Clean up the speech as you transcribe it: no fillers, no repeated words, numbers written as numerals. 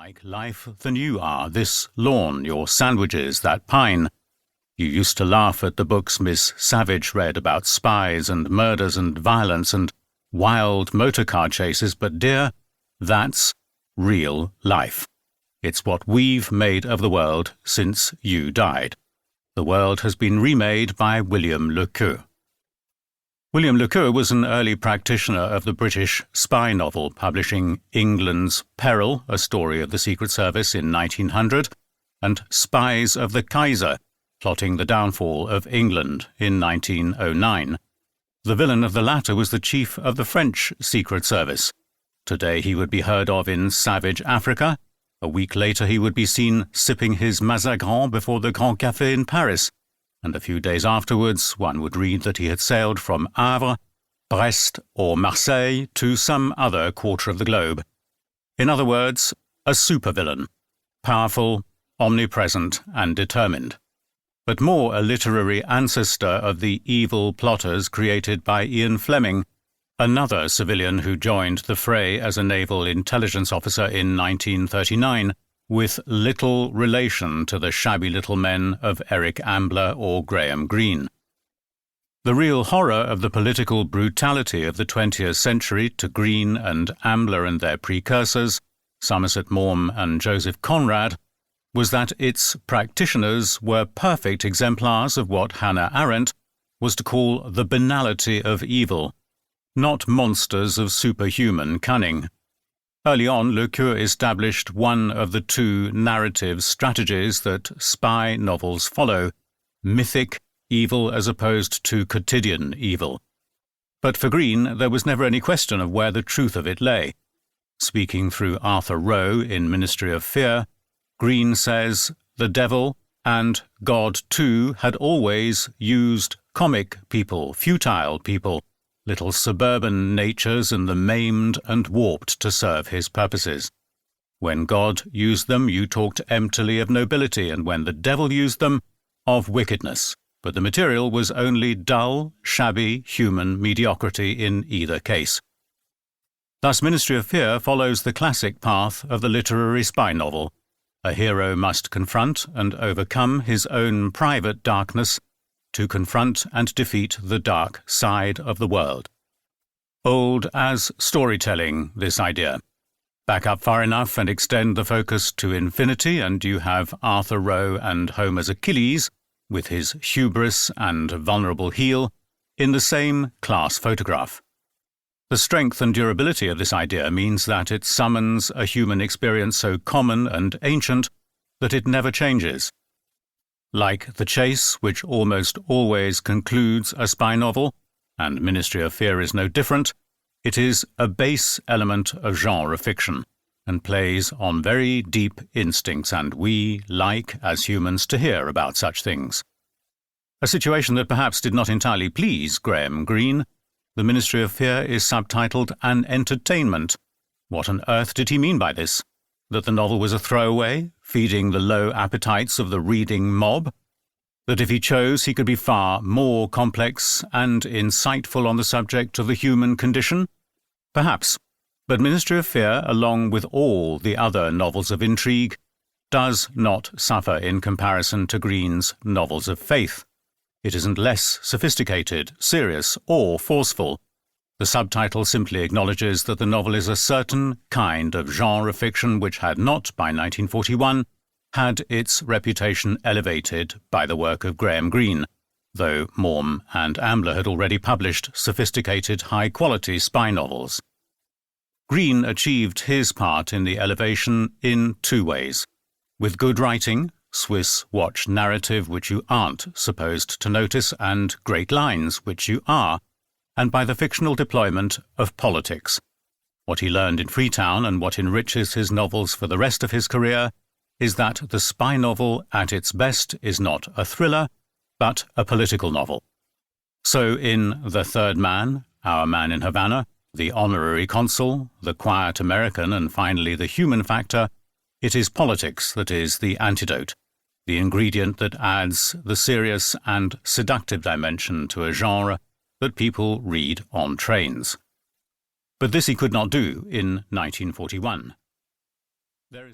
like life than you are, this lawn, your sandwiches, that pine. You used to laugh at the books Miss Savage read about spies and murders and violence and wild motorcar chases, but dear, that's real life. It's what we've made of the world since you died. The world has been remade by William Le Queux. William Le Queux was an early practitioner of the British spy novel, publishing England's Peril, a story of the Secret Service in 1900, and Spies of the Kaiser, plotting the downfall of England in 1909. The villain of the latter was the chief of the French Secret Service. Today he would be heard of in savage Africa. A week later he would be seen sipping his Mazagran before the Grand Café in Paris, and a few days afterwards one would read that he had sailed from Havre, Brest or Marseille to some other quarter of the globe. In other words, a supervillain, powerful, omnipresent and determined, but more a literary ancestor of the evil plotters created by Ian Fleming, another civilian who joined the fray as a naval intelligence officer in 1939, with little relation to the shabby little men of Eric Ambler or Graham Greene. The real horror of the political brutality of the 20th century to Greene and Ambler and their precursors, Somerset Maugham and Joseph Conrad, was that its practitioners were perfect exemplars of what Hannah Arendt was to call the banality of evil, not monsters of superhuman cunning. Early on, Le Queux established one of the two narrative strategies that spy novels follow, mythic evil as opposed to quotidian evil. But for Greene, there was never any question of where the truth of it lay. Speaking through Arthur Rowe in Ministry of Fear, Greene says the devil and God too had always used comic people, futile people, little suburban natures and the maimed and warped to serve his purposes. When God used them, you talked emptily of nobility, and when the devil used them, of wickedness. But the material was only dull, shabby, human mediocrity in either case. Thus Ministry of Fear follows the classic path of the literary spy novel. A hero must confront and overcome his own private darkness to confront and defeat the dark side of the world. Old as storytelling, this idea. Back up far enough and extend the focus to infinity, and you have Arthur Rowe and Homer's Achilles, with his hubris and vulnerable heel, in the same class photograph. The strength and durability of this idea means that it summons a human experience so common and ancient that it never changes. Like The Chase, which almost always concludes a spy novel, and Ministry of Fear is no different, it is a base element of genre fiction, and plays on very deep instincts, and we like, as humans, to hear about such things. A situation that perhaps did not entirely please Graham Greene. The Ministry of Fear is subtitled An Entertainment. What on earth did he mean by this? That the novel was a throwaway, feeding the low appetites of the reading mob? That if he chose, he could be far more complex and insightful on the subject of the human condition? Perhaps. But Ministry of Fear, along with all the other novels of intrigue, does not suffer in comparison to Greene's novels of faith. It isn't less sophisticated, serious, or forceful. The subtitle simply acknowledges that the novel is a certain kind of genre fiction which had not, by 1941, had its reputation elevated by the work of Graham Greene, though Maugham and Ambler had already published sophisticated, high-quality spy novels. Greene achieved his part in the elevation in two ways: with good writing, Swiss watch narrative which you aren't supposed to notice, and great lines which you are, and by the fictional deployment of politics. What he learned in Freetown, and what enriches his novels for the rest of his career, is that the spy novel at its best is not a thriller, but a political novel. So in The Third Man, Our Man in Havana, The Honorary Consul, The Quiet American, and finally The Human Factor, it is politics that is the antidote, the ingredient that adds the serious and seductive dimension to a genre that people read on trains. But this he could not do in 1941. There is